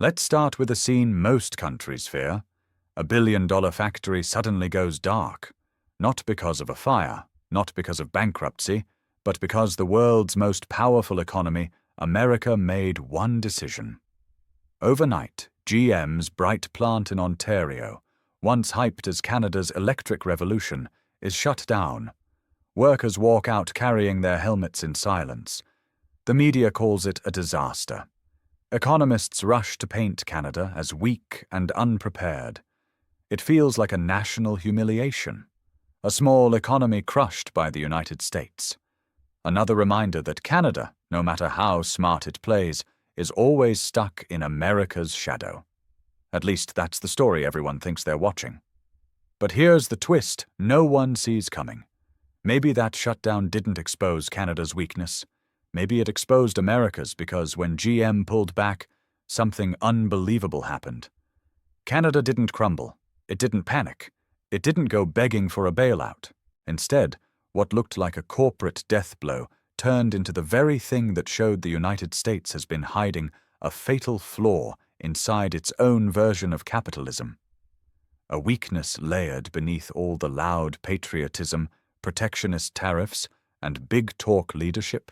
Let's start with a scene most countries fear. A billion-dollar factory suddenly goes dark. Not because of a fire, not because of bankruptcy, but because the world's most powerful economy, America, made one decision. Overnight, GM's Bright plant in Ontario, once hyped as Canada's electric revolution, is shut down. Workers walk out carrying their helmets in silence. The media calls it a disaster. Economists rush to paint Canada as weak and unprepared. It feels like a national humiliation, a small economy crushed by the United States. Another reminder that Canada, no matter how smart it plays, is always stuck in America's shadow. At least that's the story everyone thinks they're watching. But here's the twist no one sees coming. Maybe that shutdown didn't expose Canada's weakness. Maybe it exposed America's, because when GM pulled back, something unbelievable happened. Canada didn't crumble. It didn't panic. It didn't go begging for a bailout. Instead, what looked like a corporate death blow turned into the very thing that showed the United States has been hiding a fatal flaw inside its own version of capitalism. A weakness layered beneath all the loud patriotism, protectionist tariffs, and big talk leadership.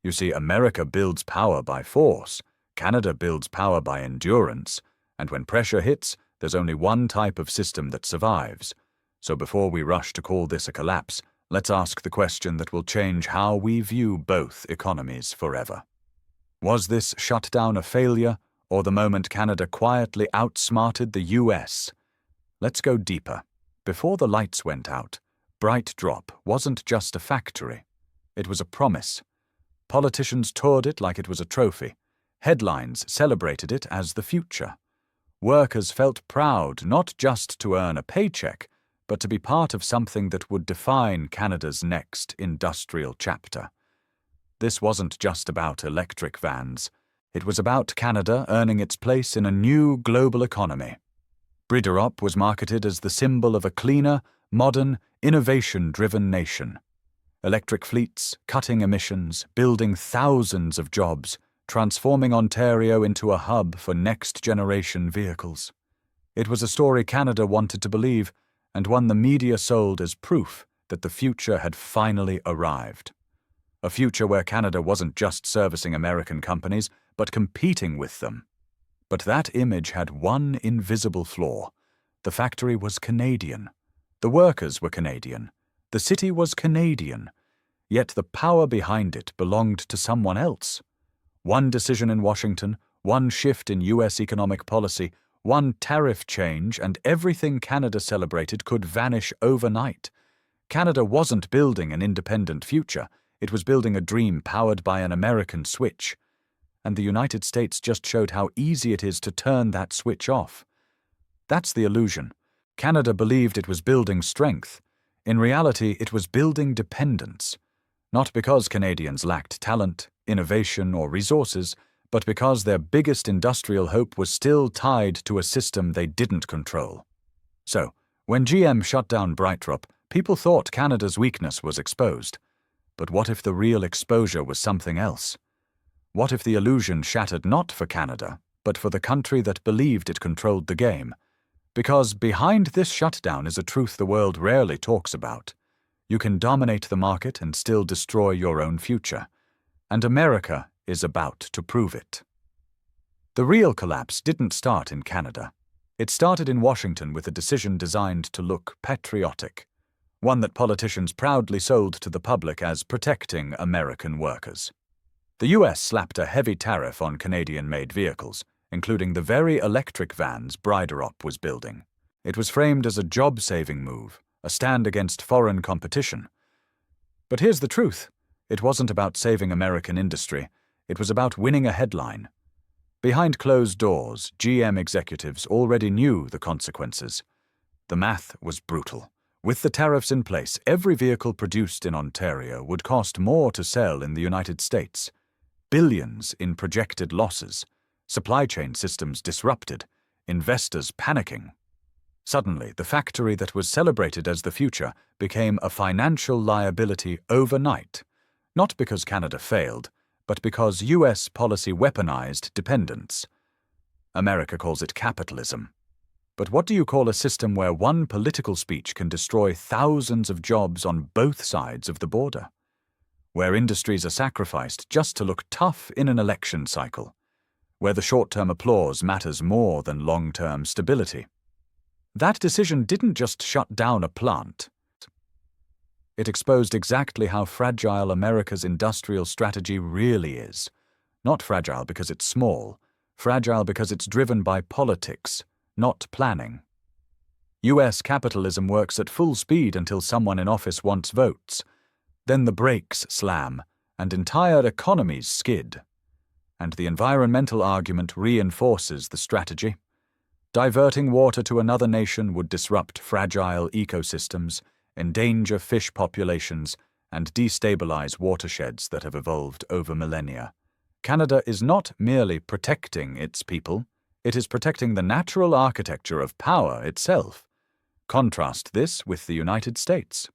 You see, America builds power by force, Canada builds power by endurance, and when pressure hits, there's only one type of system that survives. So before we rush to call this a collapse, let's ask the question that will change how we view both economies forever. Was this shutdown a failure, or the moment Canada quietly outsmarted the US? Let's go deeper. Before the lights went out, Bright Drop wasn't just a factory. It was a promise. Politicians toured it like it was a trophy. Headlines celebrated it as the future. Workers felt proud not just to earn a paycheck, but to be part of something that would define Canada's next industrial chapter. This wasn't just about electric vans. It was about Canada earning its place in a new global economy. Briderop was marketed as the symbol of a cleaner, modern, innovation-driven nation. Electric fleets, cutting emissions, building thousands of jobs, transforming Ontario into a hub for next-generation vehicles. It was a story Canada wanted to believe, and one the media sold as proof that the future had finally arrived. A future where Canada wasn't just servicing American companies, but competing with them. But that image had one invisible flaw. The factory was Canadian. The workers were Canadian. The city was Canadian. Yet the power behind it belonged to someone else. One decision in Washington, one shift in US economic policy, one tariff change, and everything Canada celebrated could vanish overnight. Canada wasn't building an independent future. It was building a dream powered by an American switch. And the United States just showed how easy it is to turn that switch off. That's the illusion. Canada believed it was building strength. In reality, it was building dependence. Not because Canadians lacked talent, innovation, or resources, but because their biggest industrial hope was still tied to a system they didn't control. So, when GM shut down Brightrop, people thought Canada's weakness was exposed. But what if the real exposure was something else? What if the illusion shattered not for Canada, but for the country that believed it controlled the game? Because behind this shutdown is a truth the world rarely talks about. You can dominate the market and still destroy your own future. And America is about to prove it. The real collapse didn't start in Canada. It started in Washington with a decision designed to look patriotic, one that politicians proudly sold to the public as protecting American workers. The US slapped a heavy tariff on Canadian-made vehicles, including the very electric vans Briderop was building. It was framed as a job-saving move, a stand against foreign competition. But here's the truth. It wasn't about saving American industry. It was about winning a headline. Behind closed doors, GM executives already knew the consequences. The math was brutal. With the tariffs in place, every vehicle produced in Ontario would cost more to sell in the United States. Billions in projected losses, supply chain systems disrupted, investors panicking. Suddenly, the factory that was celebrated as the future became a financial liability overnight, not because Canada failed, but because US policy weaponized dependence. America calls it capitalism. But what do you call a system where one political speech can destroy thousands of jobs on both sides of the border? Where industries are sacrificed just to look tough in an election cycle? Where the short-term applause matters more than long-term stability? That decision didn't just shut down a plant. It exposed exactly how fragile America's industrial strategy really is. Not fragile because it's small, fragile because it's driven by politics, not planning. US capitalism works at full speed until someone in office wants votes. Then the brakes slam, and entire economies skid. And the environmental argument reinforces the strategy. Diverting water to another nation would disrupt fragile ecosystems, endanger fish populations, and destabilize watersheds that have evolved over millennia. Canada is not merely protecting its people, it is protecting the natural architecture of power itself. Contrast this with the United States.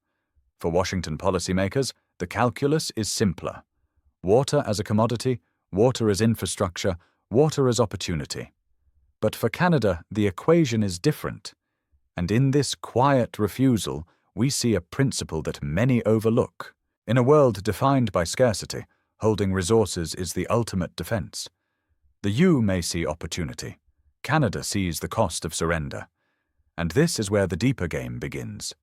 For Washington policymakers, the calculus is simpler. Water as a commodity, water as infrastructure, water as opportunity. But for Canada, the equation is different. And in this quiet refusal, we see a principle that many overlook. In a world defined by scarcity, holding resources is the ultimate defense. The U may see opportunity. Canada sees the cost of surrender. And this is where the deeper game begins.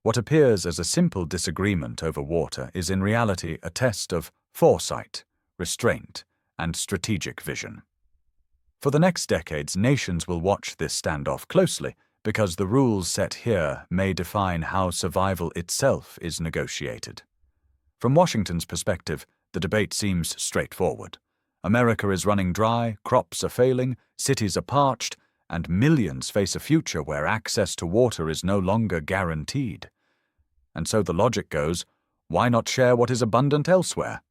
What appears as a simple disagreement over water is in reality a test of foresight, restraint, and strategic vision. For the next decades, nations will watch this standoff closely because the rules set here may define how survival itself is negotiated. From Washington's perspective, the debate seems straightforward. America is running dry, crops are failing, cities are parched, and millions face a future where access to water is no longer guaranteed. And so the logic goes, why not share what is abundant elsewhere?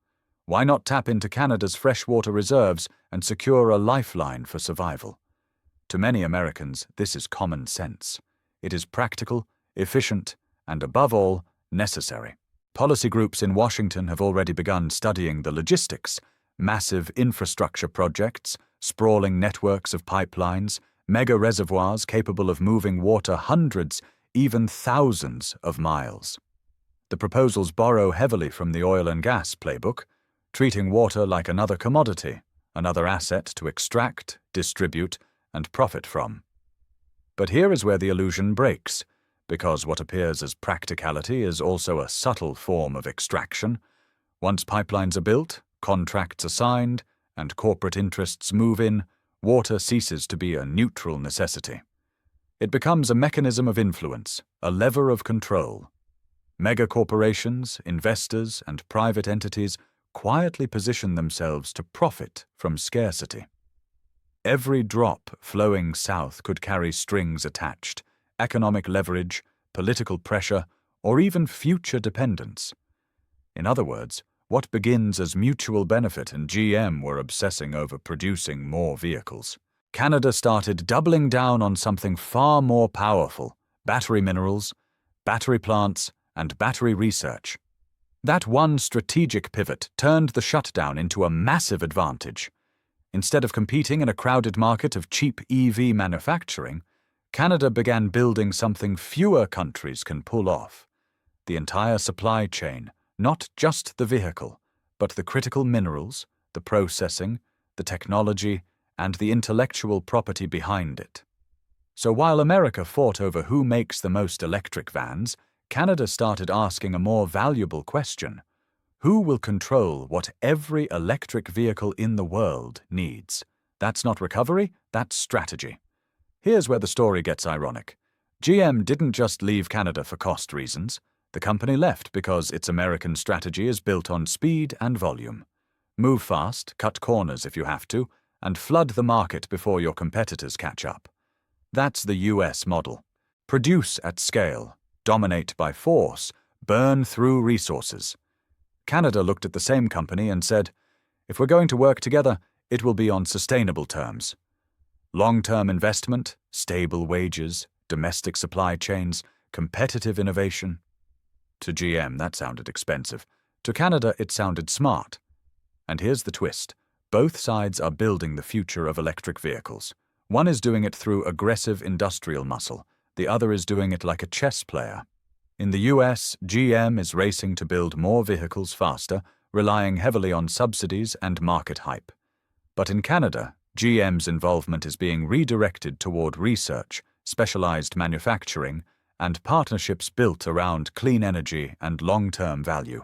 Why not tap into Canada's freshwater reserves and secure a lifeline for survival? To many Americans, this is common sense. It is practical, efficient, and above all, necessary. Policy groups in Washington have already begun studying the logistics, massive infrastructure projects, sprawling networks of pipelines, mega reservoirs capable of moving water hundreds, even thousands of miles. The proposals borrow heavily from the oil and gas playbook, treating water like another commodity, another asset to extract, distribute, and profit from. But here is where the illusion breaks, because what appears as practicality is also a subtle form of extraction. Once pipelines are built, contracts are signed, and corporate interests move in, water ceases to be a neutral necessity. It becomes a mechanism of influence, a lever of control. Megacorporations, investors, and private entities quietly position themselves to profit from scarcity. Every drop flowing south could carry strings attached, economic leverage, political pressure, or even future dependence. In other words, what begins as mutual benefit and GM were obsessing over producing more vehicles. Canada started doubling down on something far more powerful: battery minerals, battery plants, and battery research. That one strategic pivot turned the shutdown into a massive advantage. Instead of competing in a crowded market of cheap EV manufacturing, Canada began building something fewer countries can pull off: the entire supply chain, not just the vehicle, but the critical minerals, the processing, the technology, and the intellectual property behind it. So while America fought over who makes the most electric vans, Canada started asking a more valuable question: who will control what every electric vehicle in the world needs? That's not recovery, that's strategy. Here's where the story gets ironic. GM didn't just leave Canada for cost reasons. The company left because its American strategy is built on speed and volume. Move fast, cut corners if you have to, and flood the market before your competitors catch up. That's the US model. Produce at scale, dominate by force, burn through resources. Canada looked at the same company and said, if we're going to work together, it will be on sustainable terms. Long-term investment, stable wages, domestic supply chains, competitive innovation. To GM, that sounded expensive. To Canada, it sounded smart. And here's the twist. Both sides are building the future of electric vehicles. One is doing it through aggressive industrial muscle. The other is doing it like a chess player. In the US, GM is racing to build more vehicles faster, relying heavily on subsidies and market hype. But in Canada, GM's involvement is being redirected toward research, specialized manufacturing, and partnerships built around clean energy and long-term value.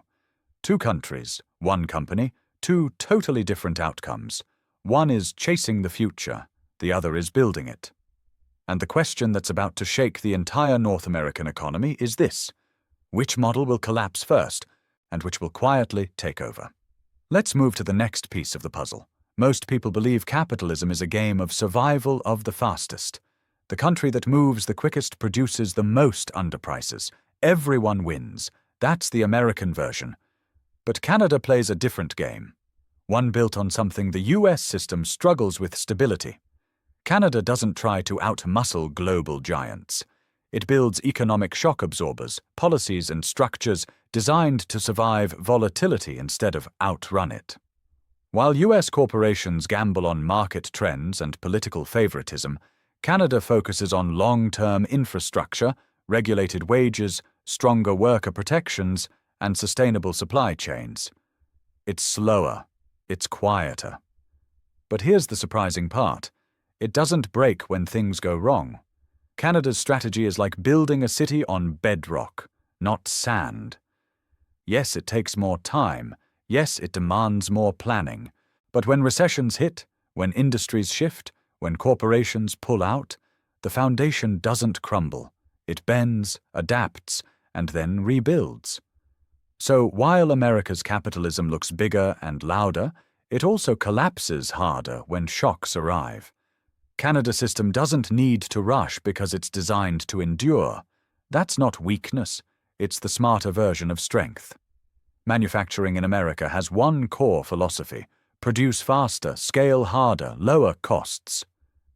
Two countries, one company, two totally different outcomes. One is chasing the future, the other is building it. And the question that's about to shake the entire North American economy is this: which model will collapse first, and which will quietly take over? Let's move to the next piece of the puzzle. Most people believe capitalism is a game of survival of the fastest. The country that moves the quickest produces the most underprices. Everyone wins. That's the American version. But Canada plays a different game, one built on something the US system struggles with: stability. Canada doesn't try to outmuscle global giants. It builds economic shock absorbers, policies and structures designed to survive volatility instead of outrun it. While US corporations gamble on market trends and political favoritism, Canada focuses on long-term infrastructure, regulated wages, stronger worker protections, and sustainable supply chains. It's slower, it's quieter. But here's the surprising part: it doesn't break when things go wrong. Canada's strategy is like building a city on bedrock, not sand. Yes, it takes more time. Yes, it demands more planning. But when recessions hit, when industries shift, when corporations pull out, the foundation doesn't crumble. It bends, adapts, and then rebuilds. So while America's capitalism looks bigger and louder, it also collapses harder when shocks arrive. Canada's system doesn't need to rush because it's designed to endure. That's not weakness, it's the smarter version of strength. Manufacturing in America has one core philosophy: produce faster, scale harder, lower costs.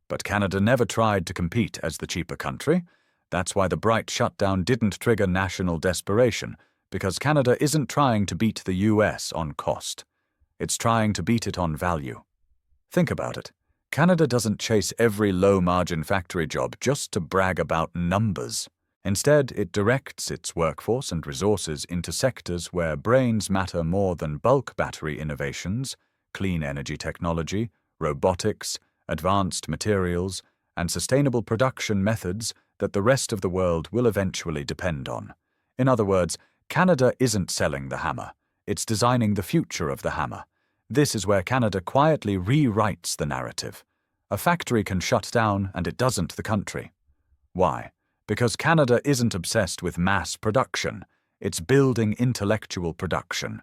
But Canada never tried to compete as the cheaper country. That's why the bright shutdown didn't trigger national desperation, because Canada isn't trying to beat the US on cost. It's trying to beat it on value. Think about it. Canada doesn't chase every low-margin factory job just to brag about numbers. Instead, it directs its workforce and resources into sectors where brains matter more than bulk battery innovations, clean energy technology, robotics, advanced materials, and sustainable production methods that the rest of the world will eventually depend on. In other words, Canada isn't selling the hammer. It's designing the future of the hammer. This is where Canada quietly rewrites the narrative. A factory can shut down, and it doesn't the country. Why? Because Canada isn't obsessed with mass production. It's building intellectual production.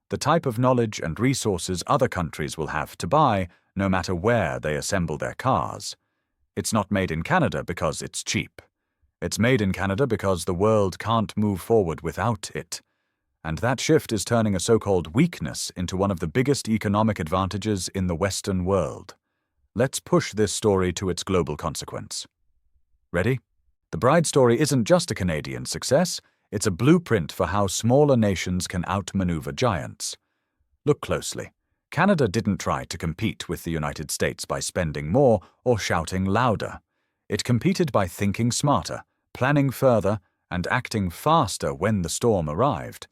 The type of knowledge and resources other countries will have to buy, no matter where they assemble their cars. It's not made in Canada because it's cheap. It's made in Canada because the world can't move forward without it. And that shift is turning a so-called weakness into one of the biggest economic advantages in the Western world. Let's push this story to its global consequence. Ready? The Bride story isn't just a Canadian success, it's a blueprint for how smaller nations can outmaneuver giants. Look closely. Canada didn't try to compete with the United States by spending more or shouting louder. It competed by thinking smarter, planning further, and acting faster when the storm arrived.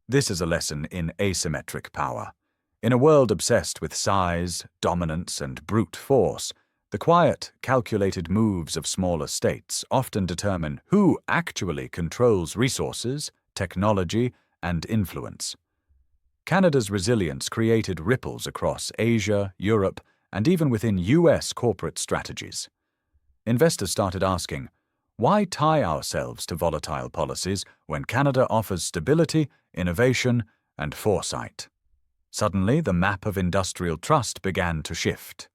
This is a lesson in asymmetric power. In a world obsessed with size, dominance, and brute force, the quiet, calculated moves of smaller states often determine who actually controls resources, technology, and influence. Canada's resilience created ripples across Asia, Europe, and even within US corporate strategies. Investors started asking, why tie ourselves to volatile policies when Canada offers stability, innovation, and foresight? Suddenly, the map of industrial trust began to shift.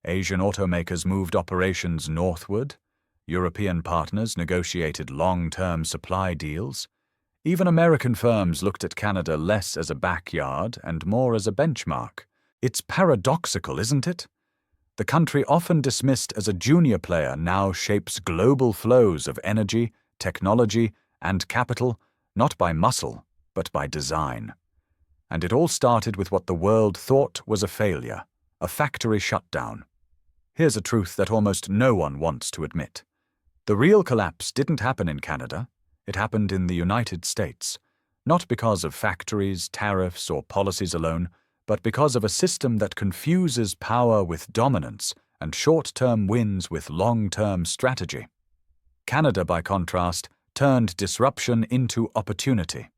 Asian automakers moved operations northward. European partners negotiated long-term supply deals. Even American firms looked at Canada less as a backyard and more as a benchmark. It's paradoxical, isn't it? The country often dismissed as a junior player now shapes global flows of energy, technology, and capital, not by muscle, but by design. And it all started with what the world thought was a failure, a factory shutdown. Here's a truth that almost no one wants to admit. The real collapse didn't happen in Canada. It happened in the United States. Not because of factories, tariffs, or policies alone, but because of a system that confuses power with dominance and short-term wins with long-term strategy. Canada, by contrast, turned disruption into opportunity.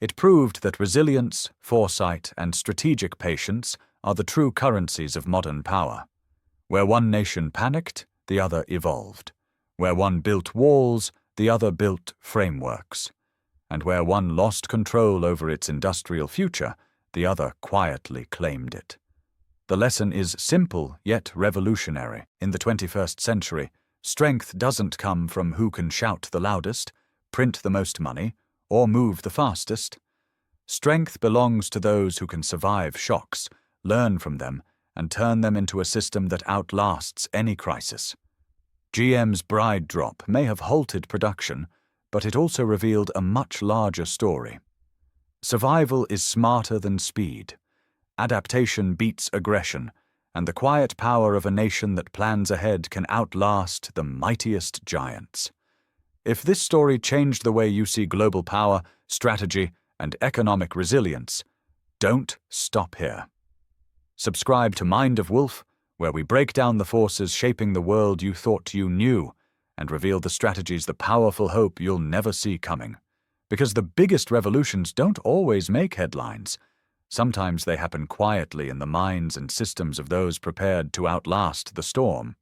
It proved that resilience, foresight, and strategic patience are the true currencies of modern power. Where one nation panicked, the other evolved. Where one built walls, the other built frameworks. And where one lost control over its industrial future, the other quietly claimed it. The lesson is simple yet revolutionary. In the 21st century, strength doesn't come from who can shout the loudest, print the most money, or move the fastest. Strength belongs to those who can survive shocks, learn from them, and turn them into a system that outlasts any crisis. GM's bride drop may have halted production, but it also revealed a much larger story. Survival is smarter than speed. Adaptation beats aggression, and the quiet power of a nation that plans ahead can outlast the mightiest giants. If this story changed the way you see global power, strategy, and economic resilience, don't stop here. Subscribe to Mind of Wolf, where we break down the forces shaping the world you thought you knew and reveal the strategies, the powerful hope you'll never see coming. Because the biggest revolutions don't always make headlines. Sometimes they happen quietly in the minds and systems of those prepared to outlast the storm.